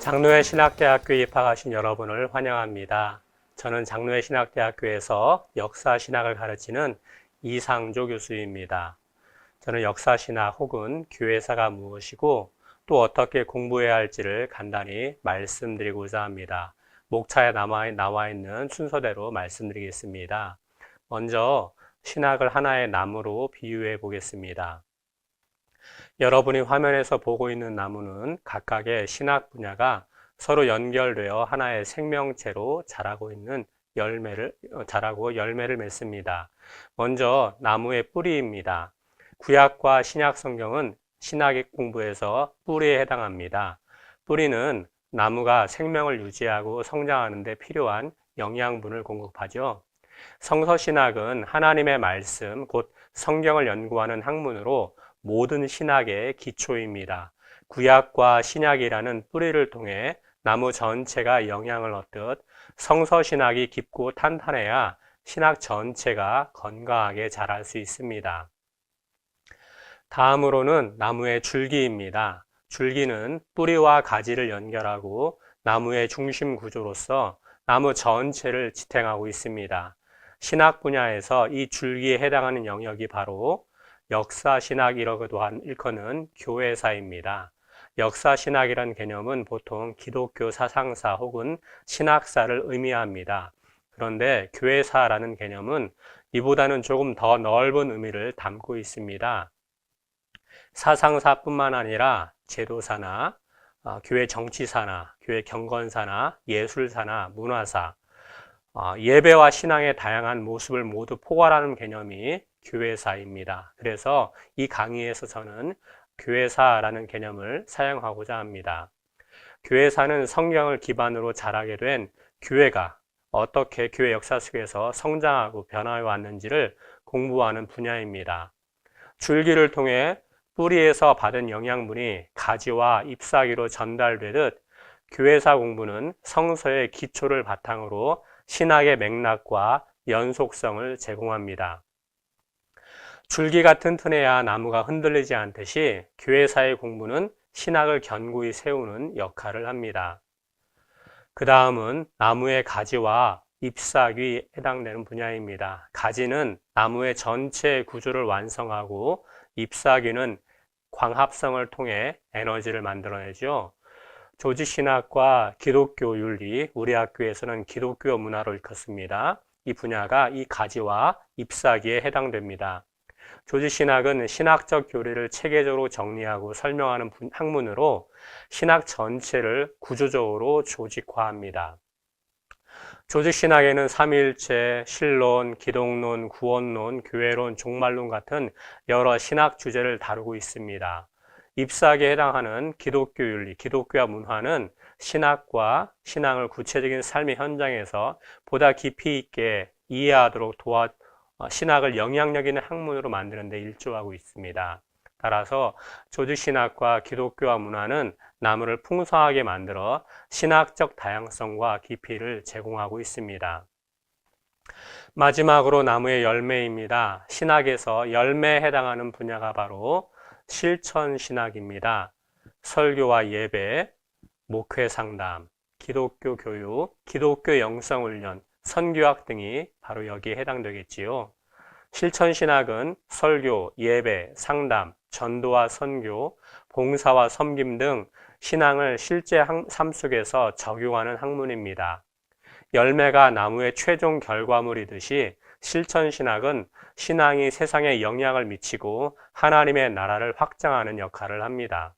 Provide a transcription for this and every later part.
장로회 신학대학교에 입학하신 여러분을 환영합니다. 저는 장로회 신학대학교에서 역사신학을 가르치는 이상조 교수입니다. 저는 역사신학 혹은 교회사가 무엇이고 또 어떻게 공부해야 할지를 간단히 말씀드리고자 합니다. 목차에 나와 있는 순서대로 말씀드리겠습니다. 먼저 신학을 하나의 나무로 비유해 보겠습니다. 여러분이 화면에서 보고 있는 나무는 각각의 신학 분야가 서로 연결되어 하나의 생명체로 자라고 열매를 맺습니다. 먼저 나무의 뿌리입니다. 구약과 신약 성경은 신학 공부에서 뿌리에 해당합니다. 뿌리는 나무가 생명을 유지하고 성장하는 데 필요한 영양분을 공급하죠. 성서신학은 하나님의 말씀, 곧 성경을 연구하는 학문으로 모든 신학의 기초입니다. 구약과 신약이라는 뿌리를 통해 나무 전체가 영향을 얻듯 성서신학이 깊고 탄탄해야 신학 전체가 건강하게 자랄 수 있습니다. 다음으로는 나무의 줄기입니다. 줄기는 뿌리와 가지를 연결하고 나무의 중심 구조로서 나무 전체를 지탱하고 있습니다. 신학 분야에서 이 줄기에 해당하는 영역이 바로 역사신학이라고도 일컫는 교회사입니다. 역사신학이란 개념은 보통 기독교 사상사 혹은 신학사를 의미합니다. 그런데 교회사라는 개념은 이보다는 조금 더 넓은 의미를 담고 있습니다. 사상사뿐만 아니라 제도사나 교회 정치사나 교회 경건사나 예술사나 문화사, 예배와 신앙의 다양한 모습을 모두 포괄하는 개념이 교회사입니다. 그래서 이 강의에서 저는 교회사라는 개념을 사용하고자 합니다. 교회사는 성경을 기반으로 자라게 된 교회가 어떻게 교회 역사 속에서 성장하고 변화해 왔는지를 공부하는 분야입니다. 줄기를 통해 뿌리에서 받은 영양분이 가지와 잎사귀로 전달되듯 교회사 공부는 성서의 기초를 바탕으로 신학의 맥락과 연속성을 제공합니다. 줄기가 튼튼해야 나무가 흔들리지 않듯이 교회사의 공부는 신학을 견고히 세우는 역할을 합니다. 그 다음은 나무의 가지와 잎사귀에 해당되는 분야입니다. 가지는 나무의 전체 구조를 완성하고 잎사귀는 광합성을 통해 에너지를 만들어내죠. 조직신학과 기독교 윤리, 우리 학교에서는 기독교 문화로 일컫습니다. 이 분야가 이 가지와 잎사귀에 해당됩니다. 조직신학은 신학적 교리를 체계적으로 정리하고 설명하는 학문으로 신학 전체를 구조적으로 조직화합니다. 조직신학에는 삼위일체, 신론, 기독론, 구원론, 교회론, 종말론 같은 여러 신학 주제를 다루고 있습니다. 잎사귀에 해당하는 기독교 윤리, 기독교와 문화는 신학과 신앙을 구체적인 삶의 현장에서 보다 깊이 있게 이해하도록 신학을 영향력 있는 학문으로 만드는 데 일조하고 있습니다. 따라서 조직신학과 기독교와 문화는 나무를 풍성하게 만들어 신학적 다양성과 깊이를 제공하고 있습니다. 마지막으로 나무의 열매입니다. 신학에서 열매에 해당하는 분야가 바로 실천신학입니다. 설교와 예배, 목회 상담, 기독교 교육, 기독교 영성훈련, 선교학 등이 바로 여기에 해당되겠지요. 실천신학은 설교, 예배, 상담, 전도와 선교, 봉사와 섬김 등 신앙을 실제 삶 속에서 적용하는 학문입니다. 열매가 나무의 최종 결과물이듯이 실천신학은 신앙이 세상에 영향을 미치고 하나님의 나라를 확장하는 역할을 합니다.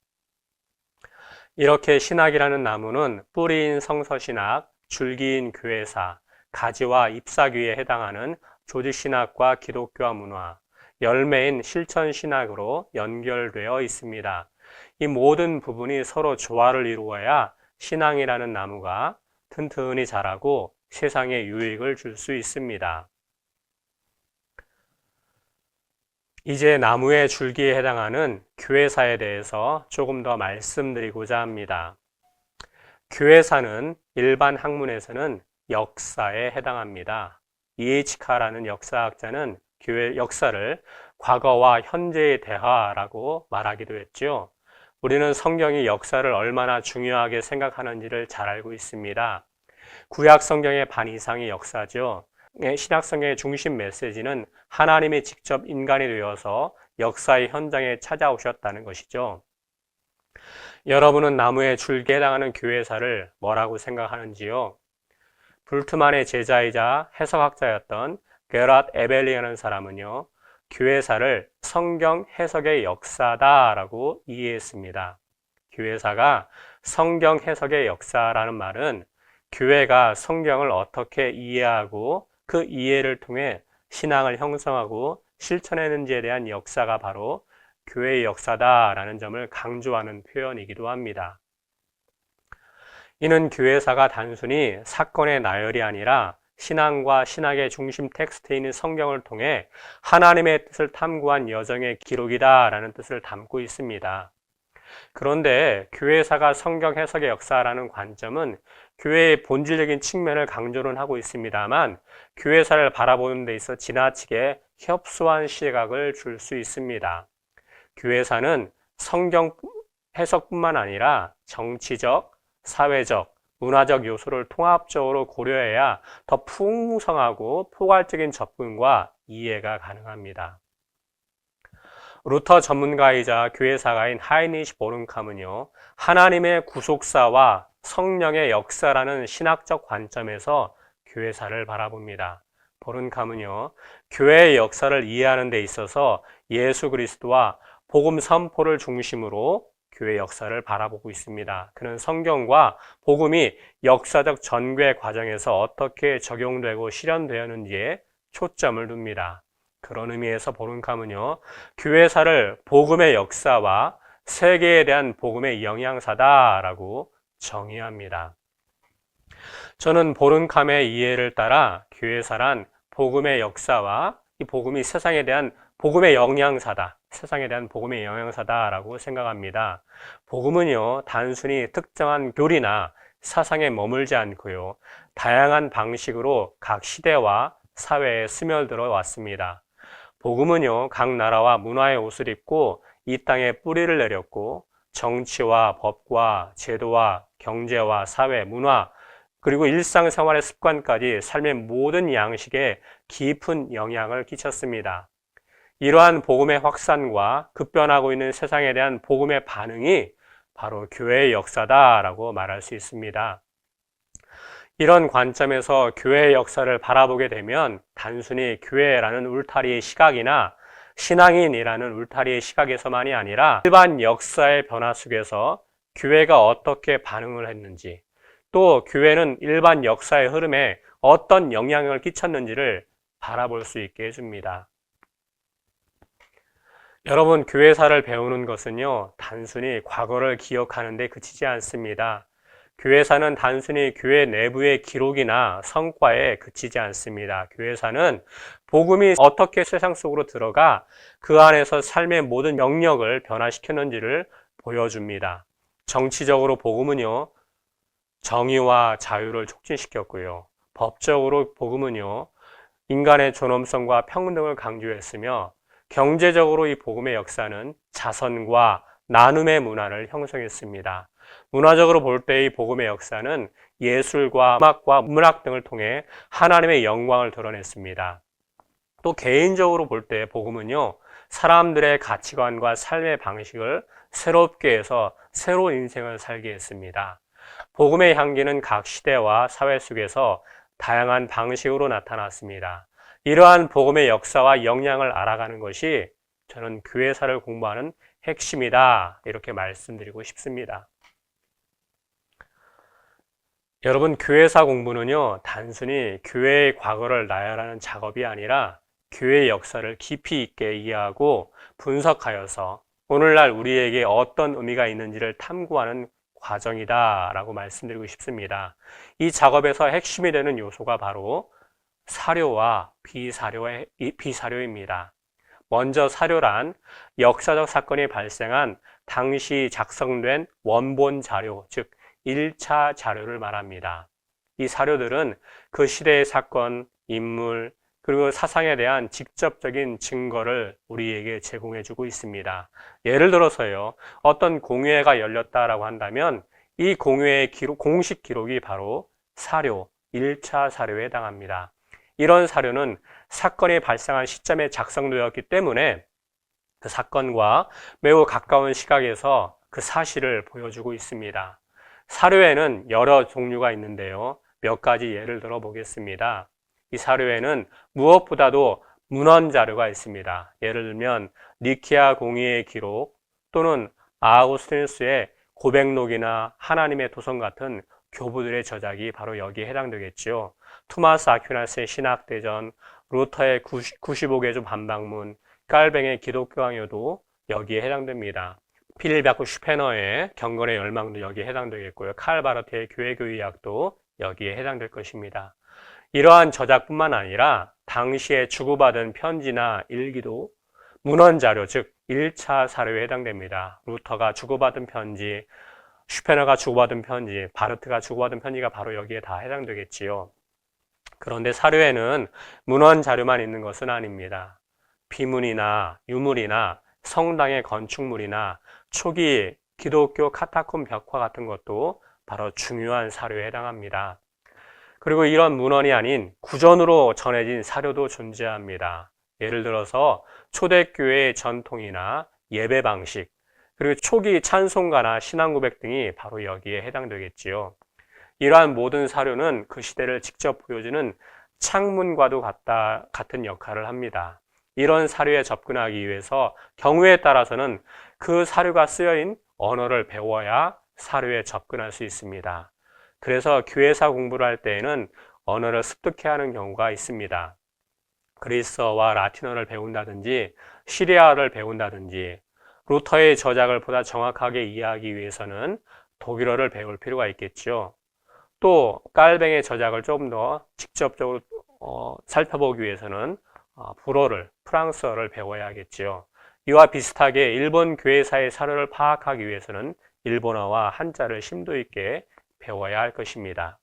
이렇게 신학이라는 나무는 뿌리인 성서신학, 줄기인 교회사, 가지와 잎사귀에 해당하는 조직신학과 기독교와 문화, 열매인 실천신학으로 연결되어 있습니다. 이 모든 부분이 서로 조화를 이루어야 신앙이라는 나무가 튼튼히 자라고 세상에 유익을 줄 수 있습니다. 이제 나무의 줄기에 해당하는 교회사에 대해서 조금 더 말씀드리고자 합니다. 교회사는 일반 학문에서는 역사에 해당합니다. E.H. 카라는 역사학자는 교회 역사를 과거와 현재의 대화라고 말하기도 했죠. 우리는 성경이 역사를 얼마나 중요하게 생각하는지를 잘 알고 있습니다. 구약 성경의 반 이상이 역사죠. 신약 성경의 중심 메시지는 하나님이 직접 인간이 되어서 역사의 현장에 찾아오셨다는 것이죠. 여러분은 나무의 줄기에 해당하는 교회사를 뭐라고 생각하는지요? 불트만의 제자이자 해석학자였던 게랏 에벨리라는 사람은요, 교회사를 성경 해석의 역사다라고 이해했습니다. 교회사가 성경 해석의 역사라는 말은 교회가 성경을 어떻게 이해하고 그 이해를 통해 신앙을 형성하고 실천했는지에 대한 역사가 바로 교회의 역사다라는 점을 강조하는 표현이기도 합니다. 이는 교회사가 단순히 사건의 나열이 아니라 신앙과 신학의 중심 텍스트에 있는 성경을 통해 하나님의 뜻을 탐구한 여정의 기록이다라는 뜻을 담고 있습니다. 그런데 교회사가 성경 해석의 역사라는 관점은 교회의 본질적인 측면을 강조는 하고 있습니다만 교회사를 바라보는 데 있어 지나치게 협소한 시각을 줄 수 있습니다. 교회사는 성경 해석뿐만 아니라 정치적, 사회적, 문화적 요소를 통합적으로 고려해야 더 풍성하고 포괄적인 접근과 이해가 가능합니다. 루터 전문가이자 교회사가인 하이니시 보른캄은요, 하나님의 구속사와 성령의 역사라는 신학적 관점에서 교회사를 바라봅니다. 보른캄은요, 교회의 역사를 이해하는 데 있어서 예수 그리스도와 복음 선포를 중심으로 교회 역사를 바라보고 있습니다. 그는 성경과 복음이 역사적 전개 과정에서 어떻게 적용되고 실현되었는지에 초점을 둡니다. 그런 의미에서 보른캄은요, 교회사를 복음의 역사와 세계에 대한 복음의 영향사다라고 정의합니다. 저는 보른캄의 이해를 따라 교회사란 복음의 역사와 이 복음이 세상에 대한 복음의 영향사다, 세상에 대한 복음의 영향사다라고 생각합니다. 복음은요, 단순히 특정한 교리나 사상에 머물지 않고요, 다양한 방식으로 각 시대와 사회에 스며들어 왔습니다. 복음은요, 각 나라와 문화의 옷을 입고 이 땅에 뿌리를 내렸고 정치와 법과 제도와 경제와 사회, 문화, 그리고 일상생활의 습관까지 삶의 모든 양식에 깊은 영향을 끼쳤습니다. 이러한 복음의 확산과 급변하고 있는 세상에 대한 복음의 반응이 바로 교회의 역사다라고 말할 수 있습니다. 이런 관점에서 교회의 역사를 바라보게 되면 단순히 교회라는 울타리의 시각이나 신앙인이라는 울타리의 시각에서만이 아니라 일반 역사의 변화 속에서 교회가 어떻게 반응을 했는지, 또 교회는 일반 역사의 흐름에 어떤 영향을 끼쳤는지를 바라볼 수 있게 해줍니다. 여러분, 교회사를 배우는 것은요, 단순히 과거를 기억하는 데 그치지 않습니다. 교회사는 단순히 교회 내부의 기록이나 성과에 그치지 않습니다. 교회사는 복음이 어떻게 세상 속으로 들어가 그 안에서 삶의 모든 영역을 변화시켰는지를 보여줍니다. 정치적으로 복음은요, 정의와 자유를 촉진시켰고요. 법적으로 복음은요, 인간의 존엄성과 평등을 강조했으며 경제적으로 이 복음의 역사는 자선과 나눔의 문화를 형성했습니다. 문화적으로 볼 때 이 복음의 역사는 예술과 음악과 문학 등을 통해 하나님의 영광을 드러냈습니다. 또 개인적으로 볼 때 복음은요, 사람들의 가치관과 삶의 방식을 새롭게 해서 새로운 인생을 살게 했습니다. 복음의 향기는 각 시대와 사회 속에서 다양한 방식으로 나타났습니다. 이러한 복음의 역사와 영향을 알아가는 것이 저는 교회사를 공부하는 핵심이다, 이렇게 말씀드리고 싶습니다. 여러분, 교회사 공부는요, 단순히 교회의 과거를 나열하는 작업이 아니라 교회의 역사를 깊이 있게 이해하고 분석하여서 오늘날 우리에게 어떤 의미가 있는지를 탐구하는 과정이다라고 말씀드리고 싶습니다. 이 작업에서 핵심이 되는 요소가 바로 사료와 비사료입니다. 먼저 사료란 역사적 사건이 발생한 당시 작성된 원본 자료, 즉 1차 자료를 말합니다. 이 사료들은 그 시대의 사건, 인물, 그리고 사상에 대한 직접적인 증거를 우리에게 제공해 주고 있습니다. 예를 들어서요, 어떤 공회가 열렸다라고 한다면 이 공회의 공식 기록이 바로 사료, 1차 사료에 해당합니다. 이런 사료는 사건이 발생한 시점에 작성되었기 때문에 그 사건과 매우 가까운 시각에서 그 사실을 보여주고 있습니다. 사료에는 여러 종류가 있는데요. 몇 가지 예를 들어 보겠습니다. 이 사료에는 무엇보다도 문헌 자료가 있습니다. 예를 들면 니케아 공의의 기록 또는 아우구스티누스의 고백록이나 하나님의 도성 같은 교부들의 저작이 바로 여기에 해당되겠죠. 토마스 아퀴나스의 신학대전, 루터의 95개조 반박문, 깔뱅의 기독교강요도 여기에 해당됩니다. 필립 슈페너의 경건의 열망도 여기에 해당되겠고요. 칼 바르트의 교회교의학도 여기에 해당될 것입니다. 이러한 저작뿐만 아니라 당시에 주고받은 편지나 일기도 문헌 자료, 즉 1차 사료에 해당됩니다. 루터가 주고받은 편지, 슈페너가 주고받은 편지, 바르트가 주고받은 편지가 바로 여기에 다 해당되겠지요. 그런데 사료에는 문헌 자료만 있는 것은 아닙니다. 비문이나 유물이나 성당의 건축물이나 초기 기독교 카타콤 벽화 같은 것도 바로 중요한 사료에 해당합니다. 그리고 이런 문헌이 아닌 구전으로 전해진 사료도 존재합니다. 예를 들어서 초대교회의 전통이나 예배 방식, 그리고 초기 찬송가나 신앙고백 등이 바로 여기에 해당되겠지요. 이러한 모든 사료는 그 시대를 직접 보여주는 창문과도 같은 역할을 합니다. 이런 사료에 접근하기 위해서 경우에 따라서는 그 사료가 쓰여인 언어를 배워야 사료에 접근할 수 있습니다. 그래서 교회사 공부를 할 때에는 언어를 습득해야 하는 경우가 있습니다. 그리스어와 라틴어를 배운다든지 시리아어를 배운다든지 루터의 저작을 보다 정확하게 이해하기 위해서는 독일어를 배울 필요가 있겠죠. 또 깔뱅의 저작을 조금 더 직접적으로 살펴보기 위해서는 불어를, 프랑스어를 배워야 하겠지요. 이와 비슷하게 일본 교회사의 사료를 파악하기 위해서는 일본어와 한자를 심도 있게 배워야 할 것입니다.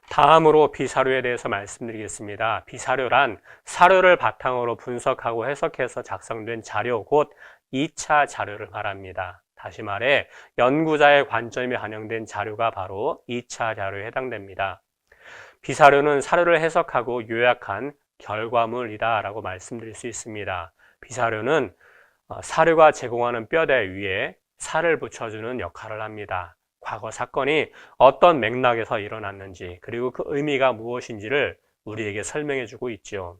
다음으로 비사료에 대해서 말씀드리겠습니다. 비사료란 사료를 바탕으로 분석하고 해석해서 작성된 자료, 곧 2차 자료를 말합니다. 다시 말해 연구자의 관점이 반영된 자료가 바로 2차 자료에 해당됩니다. 비사료는 사료를 해석하고 요약한 결과물이다 라고 말씀드릴 수 있습니다. 비사료는 사료가 제공하는 뼈대 위에 살을 붙여주는 역할을 합니다. 과거 사건이 어떤 맥락에서 일어났는지, 그리고 그 의미가 무엇인지를 우리에게 설명해 주고 있죠.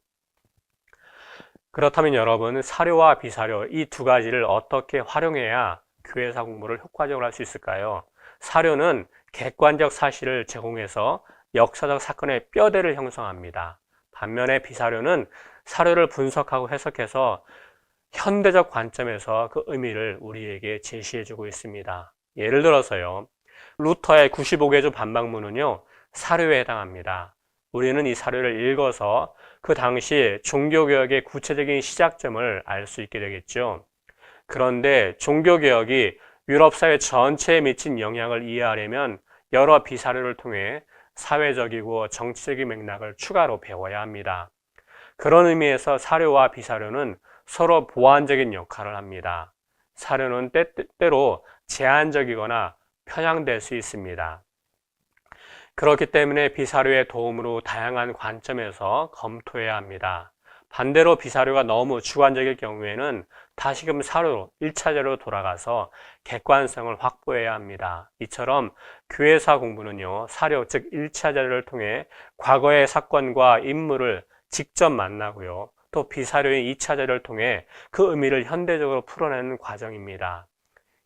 그렇다면 여러분, 사료와 비사료 이 두 가지를 어떻게 활용해야 교회사 공부를 효과적으로 할 수 있을까요? 사료는 객관적 사실을 제공해서 역사적 사건의 뼈대를 형성합니다. 반면에 비사료는 사료를 분석하고 해석해서 현대적 관점에서 그 의미를 우리에게 제시해 주고 있습니다. 예를 들어서요, 루터의 95개조 반박문은요, 사료에 해당합니다. 우리는 이 사료를 읽어서 그 당시 종교개혁의 구체적인 시작점을 알 수 있게 되겠죠. 그런데 종교개혁이 유럽 사회 전체에 미친 영향을 이해하려면 여러 비사료를 통해 사회적이고 정치적인 맥락을 추가로 배워야 합니다. 그런 의미에서 사료와 비사료는 서로 보완적인 역할을 합니다. 사료는 때때로 제한적이거나 편향될 수 있습니다. 그렇기 때문에 비사료의 도움으로 다양한 관점에서 검토해야 합니다. 반대로 비사료가 너무 주관적일 경우에는 다시금 사료로 1차적으로 돌아가서 객관성을 확보해야 합니다. 이처럼 교회사 공부는요, 사료 즉 1차 자료를 통해 과거의 사건과 인물을 직접 만나고요, 또 비사료인 2차 자료를 통해 그 의미를 현대적으로 풀어내는 과정입니다.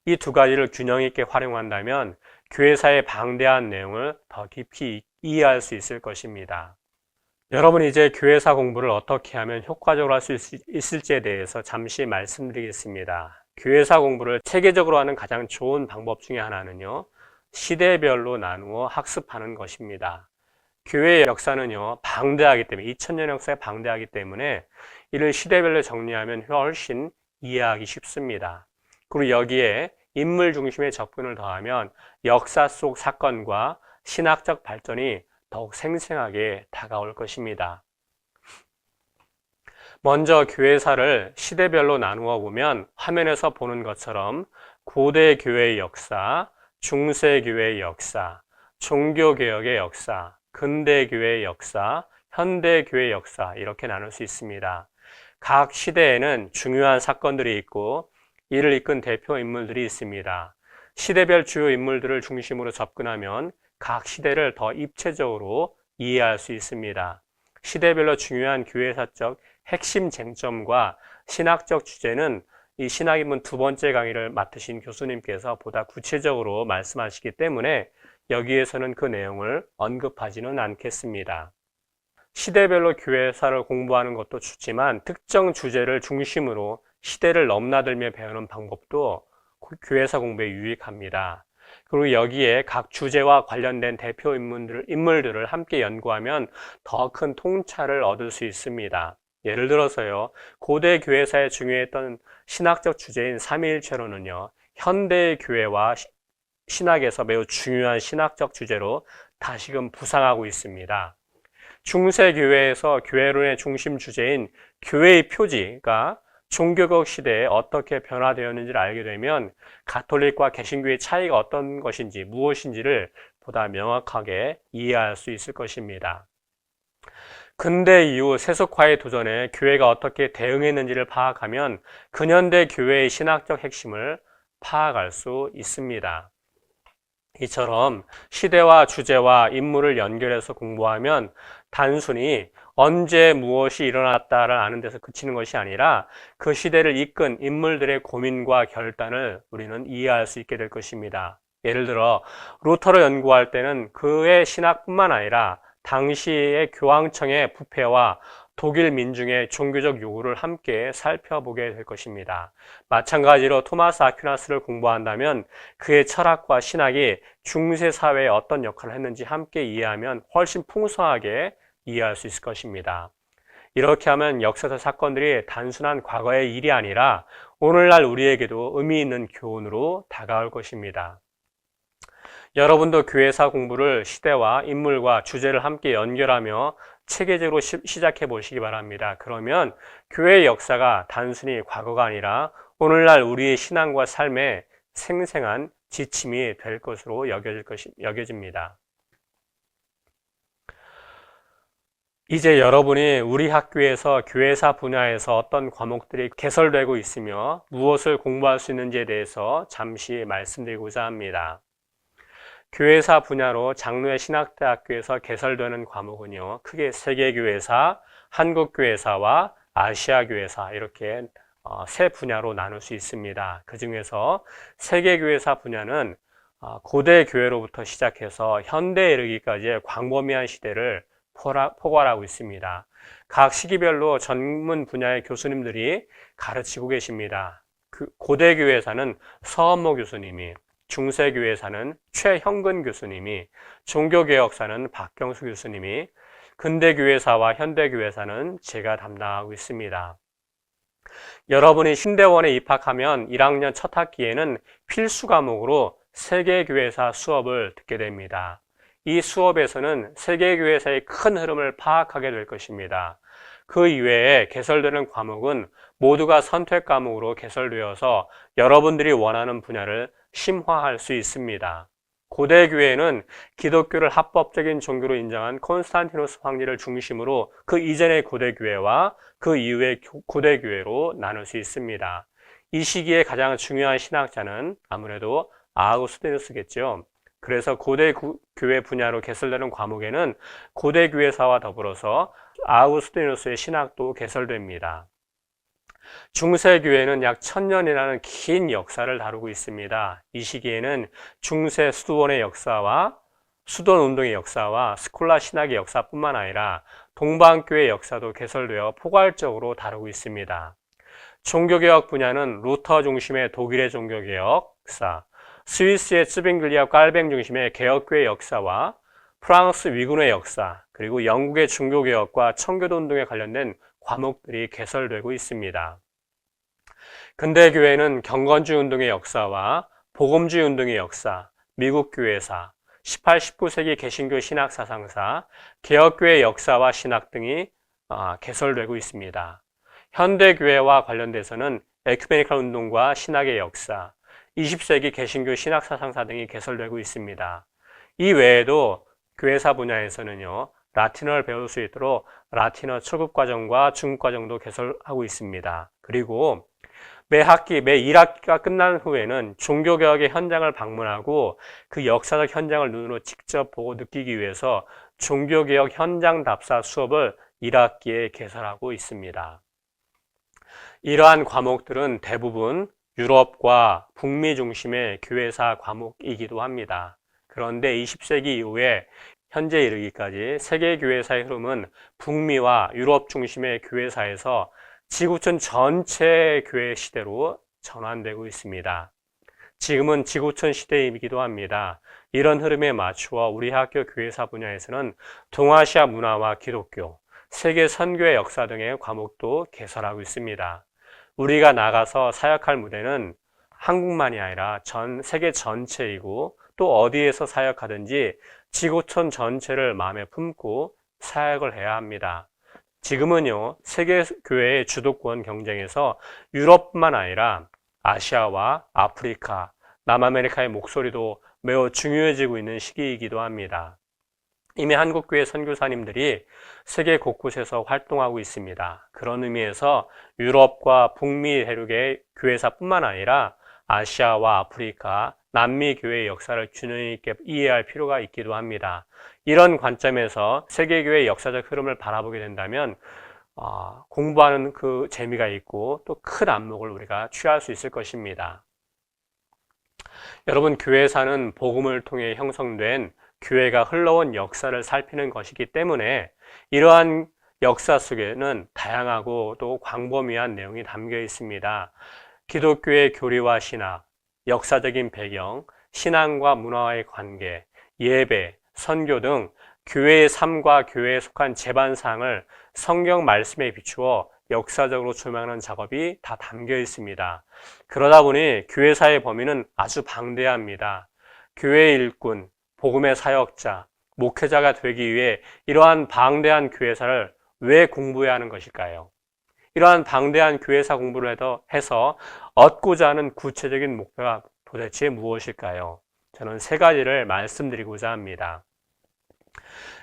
이 두 가지를 균형 있게 활용한다면 교회사의 방대한 내용을 더 깊이 이해할 수 있을 것입니다. 여러분, 이제 교회사 공부를 어떻게 하면 효과적으로 할 수 있을지에 대해서 잠시 말씀드리겠습니다. 교회사 공부를 체계적으로 하는 가장 좋은 방법 중에 하나는요, 시대별로 나누어 학습하는 것입니다. 교회의 역사는요, 방대하기 때문에, 2000년 역사가 방대하기 때문에 이를 시대별로 정리하면 훨씬 이해하기 쉽습니다. 그리고 여기에 인물 중심의 접근을 더하면 역사 속 사건과 신학적 발전이 더욱 생생하게 다가올 것입니다. 먼저 교회사를 시대별로 나누어 보면 화면에서 보는 것처럼 고대 교회의 역사, 중세 교회의 역사, 종교개혁의 역사, 근대 교회의 역사, 현대 교회의 역사 이렇게 나눌 수 있습니다. 각 시대에는 중요한 사건들이 있고 이를 이끈 대표 인물들이 있습니다. 시대별 주요 인물들을 중심으로 접근하면 각 시대를 더 입체적으로 이해할 수 있습니다. 시대별로 중요한 교회사적 핵심 쟁점과 신학적 주제는 이 신학인문 두 번째 강의를 맡으신 교수님께서 보다 구체적으로 말씀하시기 때문에 여기에서는 그 내용을 언급하지는 않겠습니다. 시대별로 교회사를 공부하는 것도 좋지만 특정 주제를 중심으로 시대를 넘나들며 배우는 방법도 교회사 공부에 유익합니다. 그리고 여기에 각 주제와 관련된 대표 인물들을 함께 연구하면 더 큰 통찰을 얻을 수 있습니다. 예를 들어서요, 고대 교회사에 중요했던 신학적 주제인 삼위일체론은요, 현대의 교회와 신학에서 매우 중요한 신학적 주제로 다시금 부상하고 있습니다. 중세 교회에서 교회론의 중심 주제인 교회의 표지가 종교개혁 시대에 어떻게 변화되었는지를 알게 되면 가톨릭과 개신교의 차이가 어떤 것인지 무엇인지를 보다 명확하게 이해할 수 있을 것입니다. 근대 이후 세속화의 도전에 교회가 어떻게 대응했는지를 파악하면 근현대 교회의 신학적 핵심을 파악할 수 있습니다. 이처럼 시대와 주제와 인물을 연결해서 공부하면 단순히 언제 무엇이 일어났다를 아는 데서 그치는 것이 아니라 그 시대를 이끈 인물들의 고민과 결단을 우리는 이해할 수 있게 될 것입니다. 예를 들어 루터를 연구할 때는 그의 신학뿐만 아니라 당시의 교황청의 부패와 독일 민중의 종교적 요구를 함께 살펴보게 될 것입니다. 마찬가지로 토마스 아퀴나스를 공부한다면 그의 철학과 신학이 중세 사회에 어떤 역할을 했는지 함께 이해하면 훨씬 풍성하게 이해할 수 있을 것입니다. 이렇게 하면 역사적 사건들이 단순한 과거의 일이 아니라 오늘날 우리에게도 의미 있는 교훈으로 다가올 것입니다. 여러분도 교회사 공부를 시대와 인물과 주제를 함께 연결하며 체계적으로 시작해 보시기 바랍니다. 그러면 교회의 역사가 단순히 과거가 아니라 오늘날 우리의 신앙과 삶에 생생한 지침이 될 것으로 여겨집니다. 이제 여러분이 우리 학교에서 교회사 분야에서 어떤 과목들이 개설되고 있으며 무엇을 공부할 수 있는지에 대해서 잠시 말씀드리고자 합니다. 교회사 분야로 장로의 신학대학교에서 개설되는 과목은요, 크게 세계교회사, 한국교회사와 아시아교회사 이렇게 세 분야로 나눌 수 있습니다. 그 중에서 세계교회사 분야는 고대 교회로부터 시작해서 현대에 이르기까지의 광범위한 시대를 포괄하고 있습니다. 각 시기별로 전문 분야의 교수님들이 가르치고 계십니다. 고대 교회사는 서원모 교수님이, 중세교회사는 최형근 교수님이, 종교개혁사는 박경수 교수님이, 근대교회사와 현대교회사는 제가 담당하고 있습니다. 여러분이 신대원에 입학하면 1학년 첫 학기에는 필수 과목으로 세계교회사 수업을 듣게 됩니다. 이 수업에서는 세계교회사의 큰 흐름을 파악하게 될 것입니다. 그 이외에 개설되는 과목은 모두가 선택 과목으로 개설되어서 여러분들이 원하는 분야를 심화할 수 있습니다. 고대 교회는 기독교를 합법적인 종교로 인정한 콘스탄티누스 황제를 중심으로 그 이전의 고대 교회와 그 이후의 고대 교회로 나눌 수 있습니다. 이 시기에 가장 중요한 신학자는 아무래도 아우구스티누스겠죠. 그래서 고대 교회 분야로 개설되는 과목에는 고대 교회사와 더불어서 아우구스티누스의 신학도 개설됩니다. 중세교회는 약 1000년이라는 긴 역사를 다루고 있습니다. 이 시기에는 중세 수도원의 역사와 수도원운동의 역사와 스콜라 신학의 역사뿐만 아니라 동방교회 역사도 개설되어 포괄적으로 다루고 있습니다. 종교개혁 분야는 루터 중심의 독일의 종교개혁사, 스위스의 츠빙글리아 깔뱅 중심의 개혁교회 역사와 프랑스 위군의 역사, 그리고 영국의 종교개혁과 청교도운동에 관련된 과목들이 개설되고 있습니다. 근대교회는 경건주의 운동의 역사와 복음주의 운동의 역사, 미국 교회사, 18, 19세기 개신교 신학사상사, 개혁교회 역사와 신학 등이 개설되고 있습니다. 현대교회와 관련돼서는 에큐메니컬 운동과 신학의 역사, 20세기 개신교 신학사상사 등이 개설되고 있습니다. 이 외에도 교회사 분야에서는요, 라틴어를 배울 수 있도록 라틴어 초급과정과 중급과정도 개설하고 있습니다. 그리고 매 1학기가 끝난 후에는 종교개혁의 현장을 방문하고 그 역사적 현장을 눈으로 직접 보고 느끼기 위해서 종교개혁 현장 답사 수업을 1학기에 개설하고 있습니다. 이러한 과목들은 대부분 유럽과 북미 중심의 교회사 과목이기도 합니다. 그런데 20세기 이후에 현재 이르기까지 세계교회사의 흐름은 북미와 유럽 중심의 교회사에서 지구촌 전체 교회 시대로 전환되고 있습니다. 지금은 지구촌 시대이기도 합니다. 이런 흐름에 맞추어 우리 학교 교회사 분야에서는 동아시아 문화와 기독교, 세계 선교의 역사 등의 과목도 개설하고 있습니다. 우리가 나가서 사역할 무대는 한국만이 아니라 전 세계 전체이고 또 어디에서 사역하든지 지구촌 전체를 마음에 품고 사역을 해야 합니다. 지금은요, 세계교회의 주도권 경쟁에서 유럽뿐만 아니라 아시아와 아프리카, 남아메리카의 목소리도 매우 중요해지고 있는 시기이기도 합니다. 이미 한국교회 선교사님들이 세계 곳곳에서 활동하고 있습니다. 그런 의미에서 유럽과 북미 대륙의 교회사뿐만 아니라 아시아와 아프리카, 남미 교회의 역사를 균형 있게 이해할 필요가 있기도 합니다. 이런 관점에서 세계교회의 역사적 흐름을 바라보게 된다면 공부하는 그 재미가 있고 또 큰 안목을 우리가 취할 수 있을 것입니다. 여러분, 교회사는 복음을 통해 형성된 교회가 흘러온 역사를 살피는 것이기 때문에 이러한 역사 속에는 다양하고 또 광범위한 내용이 담겨 있습니다. 기독교의 교리와 신학, 역사적인 배경, 신앙과 문화와의 관계, 예배, 선교 등 교회의 삶과 교회에 속한 제반사항을 성경 말씀에 비추어 역사적으로 조명하는 작업이 다 담겨 있습니다. 그러다 보니 교회사의 범위는 아주 방대합니다. 교회의 일꾼, 복음의 사역자, 목회자가 되기 위해 이러한 방대한 교회사를 왜 공부해야 하는 것일까요? 이러한 방대한 교회사 공부를 해서 얻고자 하는 구체적인 목표가 도대체 무엇일까요? 저는 3가지를 말씀드리고자 합니다.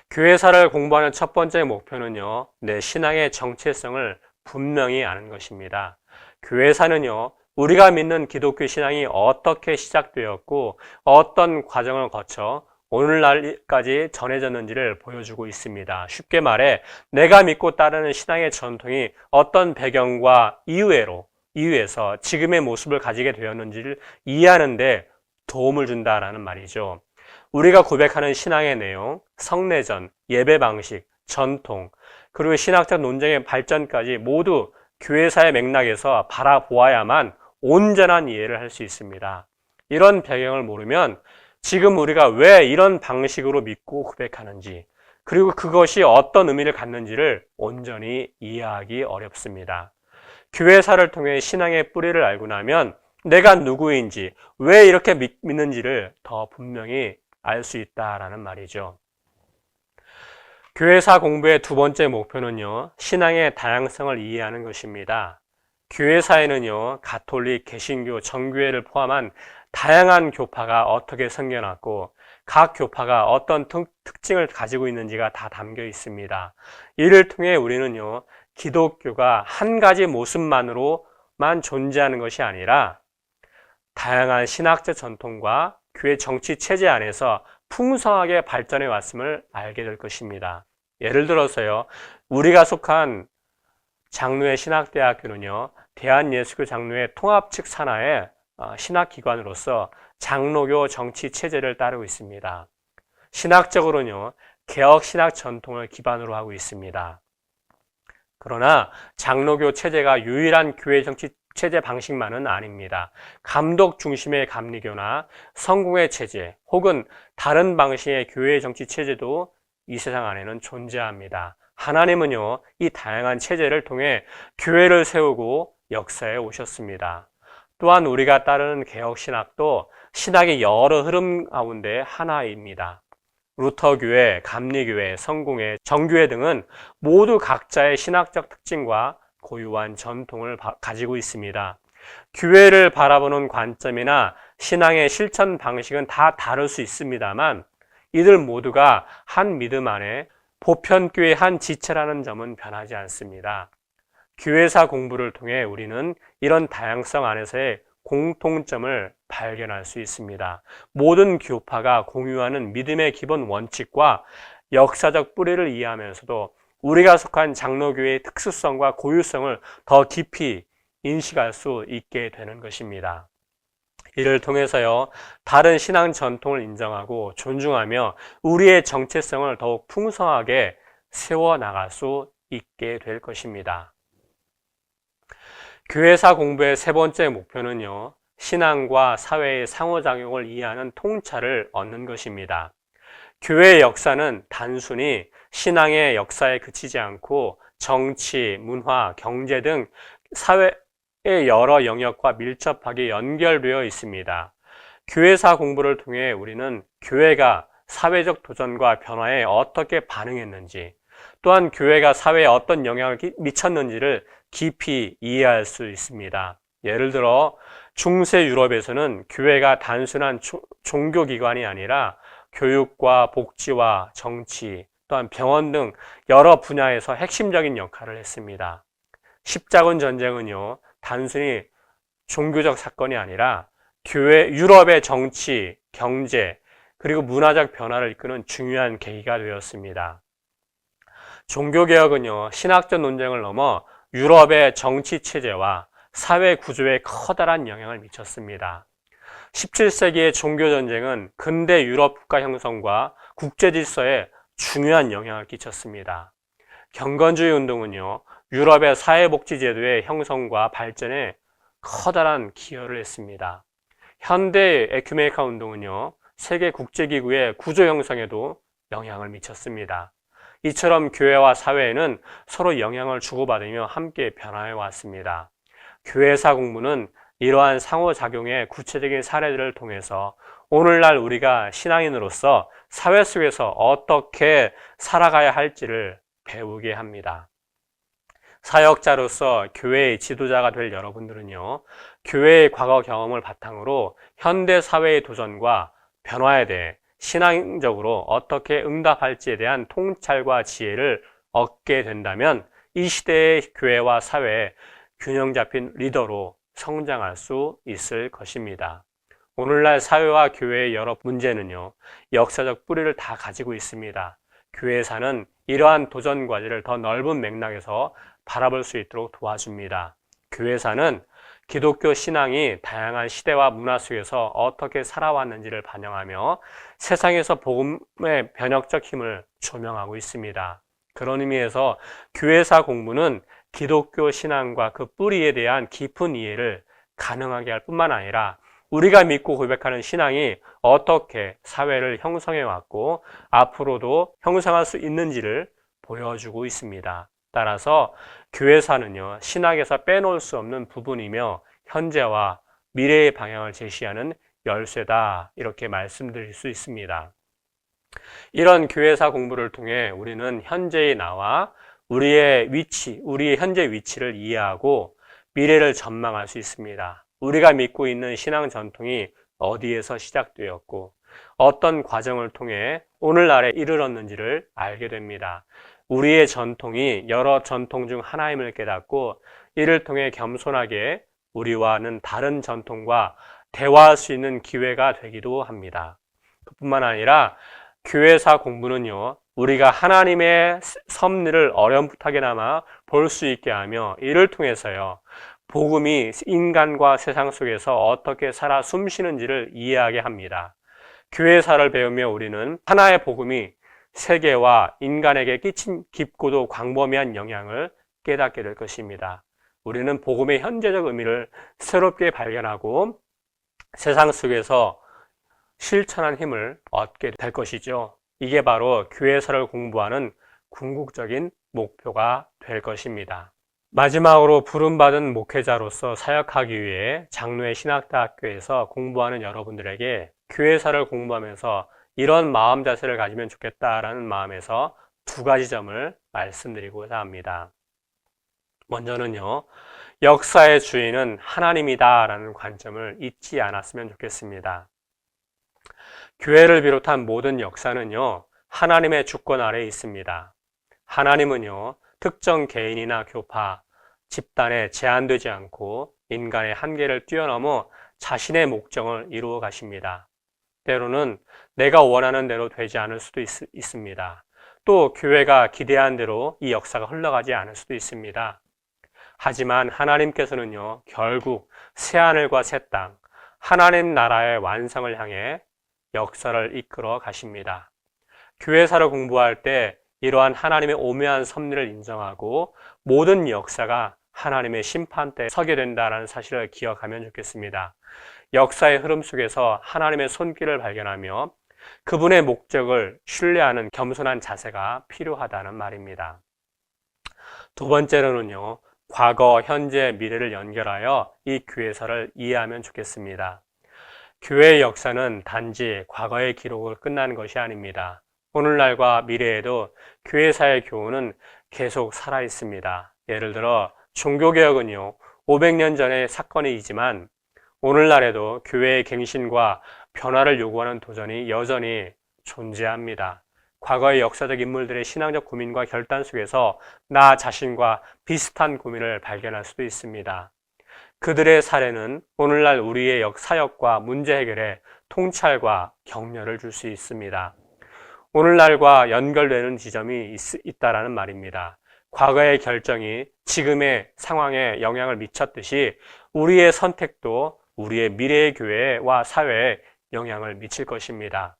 교회사를 공부하는 첫 번째 목표는요, 내 신앙의 정체성을 분명히 아는 것입니다. 교회사는요, 우리가 믿는 기독교 신앙이 어떻게 시작되었고 어떤 과정을 거쳐 오늘날까지 전해졌는지를 보여주고 있습니다. 쉽게 말해 내가 믿고 따르는 신앙의 전통이 어떤 배경과 이유에서 지금의 모습을 가지게 되었는지를 이해하는 데 도움을 준다라는 말이죠. 우리가 고백하는 신앙의 내용, 성례전, 예배 방식, 전통, 그리고 신학적 논쟁의 발전까지 모두 교회사의 맥락에서 바라보아야만 온전한 이해를 할 수 있습니다. 이런 배경을 모르면 지금 우리가 왜 이런 방식으로 믿고 고백하는지, 그리고 그것이 어떤 의미를 갖는지를 온전히 이해하기 어렵습니다. 교회사를 통해 신앙의 뿌리를 알고 나면 내가 누구인지, 왜 이렇게 믿는지를 더 분명히 알 수 있다라는 말이죠. 교회사 공부의 두 번째 목표는요, 신앙의 다양성을 이해하는 것입니다. 교회사에는요, 가톨릭, 개신교, 정교회를 포함한 다양한 교파가 어떻게 생겨났고 각 교파가 어떤 특징을 가지고 있는지가 다 담겨 있습니다. 이를 통해 우리는요, 기독교가 한 가지 모습만으로만 존재하는 것이 아니라 다양한 신학적 전통과 교회 정치 체제 안에서 풍성하게 발전해 왔음을 알게 될 것입니다. 예를 들어서요, 우리가 속한 장로회 신학대학교는요, 대한예수교 장로회 통합 측 산하의 신학기관으로서 장로교 정치 체제를 따르고 있습니다. 신학적으로는요, 개혁 신학 전통을 기반으로 하고 있습니다. 그러나 장로교 체제가 유일한 교회 정치 체제 방식만은 아닙니다. 감독 중심의 감리교나 성공회 체제 혹은 다른 방식의 교회 정치 체제도 이 세상 안에는 존재합니다. 하나님은요, 이 다양한 체제를 통해 교회를 세우고 역사에 오셨습니다. 또한 우리가 따르는 개혁신학도 신학의 여러 흐름 가운데 하나입니다. 루터교회, 감리교회, 성공회, 정교회 등은 모두 각자의 신학적 특징과 고유한 전통을 가지고 있습니다. 교회를 바라보는 관점이나 신앙의 실천 방식은 다 다를 수 있습니다만 이들 모두가 한 믿음 안에 보편교회의 한 지체라는 점은 변하지 않습니다. 교회사 공부를 통해 우리는 이런 다양성 안에서의 공통점을 발견할 수 있습니다. 모든 교파가 공유하는 믿음의 기본 원칙과 역사적 뿌리를 이해하면서도 우리가 속한 장로교회의 특수성과 고유성을 더 깊이 인식할 수 있게 되는 것입니다. 이를 통해서요, 다른 신앙 전통을 인정하고 존중하며 우리의 정체성을 더욱 풍성하게 세워나갈 수 있게 될 것입니다. 교회사 공부의 세 번째 목표는요, 신앙과 사회의 상호작용을 이해하는 통찰을 얻는 것입니다. 교회의 역사는 단순히 신앙의 역사에 그치지 않고 정치, 문화, 경제 등 사회의 여러 영역과 밀접하게 연결되어 있습니다. 교회사 공부를 통해 우리는 교회가 사회적 도전과 변화에 어떻게 반응했는지, 또한 교회가 사회에 어떤 영향을 미쳤는지를 깊이 이해할 수 있습니다. 예를 들어 중세 유럽에서는 교회가 단순한 종교기관이 아니라 교육과 복지와 정치, 또한 병원 등 여러 분야에서 핵심적인 역할을 했습니다. 십자군 전쟁은요, 단순히 종교적 사건이 아니라 유럽의 정치, 경제, 그리고 문화적 변화를 이끄는 중요한 계기가 되었습니다. 종교개혁은요, 신학적 논쟁을 넘어 유럽의 정치 체제와 사회 구조에 커다란 영향을 미쳤습니다. 17세기의 종교전쟁은 근대 유럽 국가 형성과 국제 질서에 중요한 영향을 끼쳤습니다. 경건주의 운동은요, 유럽의 사회복지제도의 형성과 발전에 커다란 기여를 했습니다. 현대 에큐메니카 운동은요, 세계 국제기구의 구조 형성에도 영향을 미쳤습니다. 이처럼 교회와 사회에는 서로 영향을 주고받으며 함께 변화해 왔습니다. 교회사 공부는 이러한 상호작용의 구체적인 사례들을 통해서 오늘날 우리가 신앙인으로서 사회 속에서 어떻게 살아가야 할지를 배우게 합니다. 사역자로서 교회의 지도자가 될 여러분들은요, 교회의 과거 경험을 바탕으로 현대 사회의 도전과 변화에 대해 신앙적으로 어떻게 응답할지에 대한 통찰과 지혜를 얻게 된다면 이 시대의 교회와 사회에 균형 잡힌 리더로 성장할 수 있을 것입니다. 오늘날 사회와 교회의 여러 문제는요, 역사적 뿌리를 다 가지고 있습니다. 교회사는 이러한 도전 과제를 더 넓은 맥락에서 바라볼 수 있도록 도와줍니다. 교회사는 기독교 신앙이 다양한 시대와 문화 속에서 어떻게 살아왔는지를 반영하며 세상에서 복음의 변혁적 힘을 조명하고 있습니다. 그런 의미에서 교회사 공부는 기독교 신앙과 그 뿌리에 대한 깊은 이해를 가능하게 할 뿐만 아니라 우리가 믿고 고백하는 신앙이 어떻게 사회를 형성해 왔고 앞으로도 형성할 수 있는지를 보여주고 있습니다. 따라서 교회사는요, 신학에서 빼놓을 수 없는 부분이며 현재와 미래의 방향을 제시하는 열쇠다, 이렇게 말씀드릴 수 있습니다. 이런 교회사 공부를 통해 우리는 현재의 나와 우리의 현재 위치를 이해하고 미래를 전망할 수 있습니다. 우리가 믿고 있는 신앙 전통이 어디에서 시작되었고 어떤 과정을 통해 오늘날에 이르렀는지를 알게 됩니다. 우리의 전통이 여러 전통 중 하나임을 깨닫고 이를 통해 겸손하게 우리와는 다른 전통과 대화할 수 있는 기회가 되기도 합니다. 그뿐만 아니라 교회사 공부는요, 우리가 하나님의 섭리를 어렴풋하게나마 볼 수 있게 하며 이를 통해서요, 복음이 인간과 세상 속에서 어떻게 살아 숨쉬는지를 이해하게 합니다. 교회사를 배우며 우리는 하나의 복음이 세계와 인간에게 끼친 깊고도 광범위한 영향을 깨닫게 될 것입니다. 우리는 복음의 현재적 의미를 새롭게 발견하고 세상 속에서 실천한 힘을 얻게 될 것이죠. 이게 바로 교회사를 공부하는 궁극적인 목표가 될 것입니다. 마지막으로 부름받은 목회자로서 사역하기 위해 장로의 신학대학교에서 공부하는 여러분들에게 교회사를 공부하면서 이런 마음 자세를 가지면 좋겠다라는 마음에서 두 가지 점을 말씀드리고자 합니다. 먼저는요, 역사의 주인은 하나님이다라는 관점을 잊지 않았으면 좋겠습니다. 교회를 비롯한 모든 역사는요, 하나님의 주권 아래에 있습니다. 하나님은요, 특정 개인이나 교파, 집단에 제한되지 않고 인간의 한계를 뛰어넘어 자신의 목적을 이루어 가십니다. 때로는 내가 원하는 대로 되지 않을 수도 있습니다. 또 교회가 기대한 대로 이 역사가 흘러가지 않을 수도 있습니다. 하지만 하나님께서는요, 결국 새하늘과 새 땅, 하나님 나라의 완성을 향해 역사를 이끌어 가십니다. 교회사를 공부할 때 이러한 하나님의 오묘한 섭리를 인정하고 모든 역사가 하나님의 심판대에 서게 된다는 사실을 기억하면 좋겠습니다. 역사의 흐름 속에서 하나님의 손길을 발견하며 그분의 목적을 신뢰하는 겸손한 자세가 필요하다는 말입니다. 두 번째로는요, 과거, 현재, 미래를 연결하여 이 교회사를 이해하면 좋겠습니다. 교회의 역사는 단지 과거의 기록으로 끝나는 것이 아닙니다. 오늘날과 미래에도 교회사의 교훈은 계속 살아 있습니다. 예를 들어 종교개혁은요, 500년 전의 사건이지만 오늘날에도 교회의 갱신과 변화를 요구하는 도전이 여전히 존재합니다. 과거의 역사적 인물들의 신앙적 고민과 결단 속에서 나 자신과 비슷한 고민을 발견할 수도 있습니다. 그들의 사례는 오늘날 우리의 사역과 문제 해결에 통찰과 격려를 줄 수 있습니다. 오늘날과 연결되는 지점이 있다라는 말입니다. 과거의 결정이 지금의 상황에 영향을 미쳤듯이 우리의 선택도 우리의 미래의 교회와 사회에 영향을 미칠 것입니다.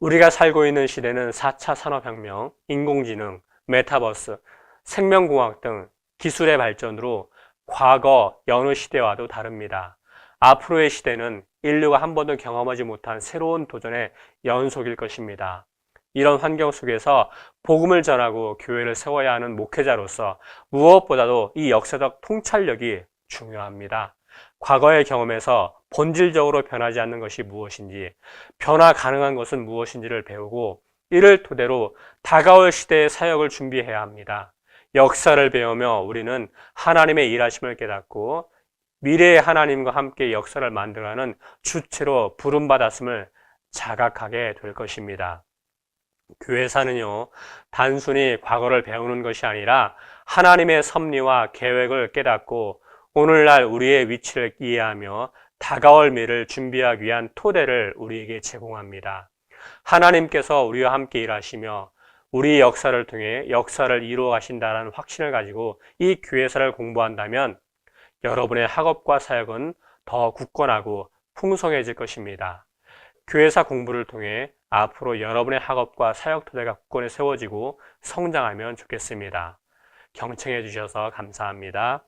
우리가 살고 있는 시대는 4차 산업혁명, 인공지능, 메타버스, 생명공학 등 기술의 발전으로 과거 여느 시대와도 다릅니다. 앞으로의 시대는 인류가 한 번도 경험하지 못한 새로운 도전의 연속일 것입니다. 이런 환경 속에서 복음을 전하고 교회를 세워야 하는 목회자로서 무엇보다도 이 역사적 통찰력이 중요합니다. 과거의 경험에서 본질적으로 변하지 않는 것이 무엇인지, 변화 가능한 것은 무엇인지를 배우고 이를 토대로 다가올 시대의 사역을 준비해야 합니다. 역사를 배우며 우리는 하나님의 일하심을 깨닫고 미래의 하나님과 함께 역사를 만들어가는 주체로 부름받았음을 자각하게 될 것입니다. 교회사는요, 단순히 과거를 배우는 것이 아니라 하나님의 섭리와 계획을 깨닫고 오늘날 우리의 위치를 이해하며 다가올 미래를 준비하기 위한 토대를 우리에게 제공합니다. 하나님께서 우리와 함께 일하시며 우리 역사를 통해 역사를 이루어 가신다는 확신을 가지고 이 교회사를 공부한다면 여러분의 학업과 사역은 더 굳건하고 풍성해질 것입니다. 교회사 공부를 통해 앞으로 여러분의 학업과 사역 토대가 굳건히 세워지고 성장하면 좋겠습니다. 경청해 주셔서 감사합니다.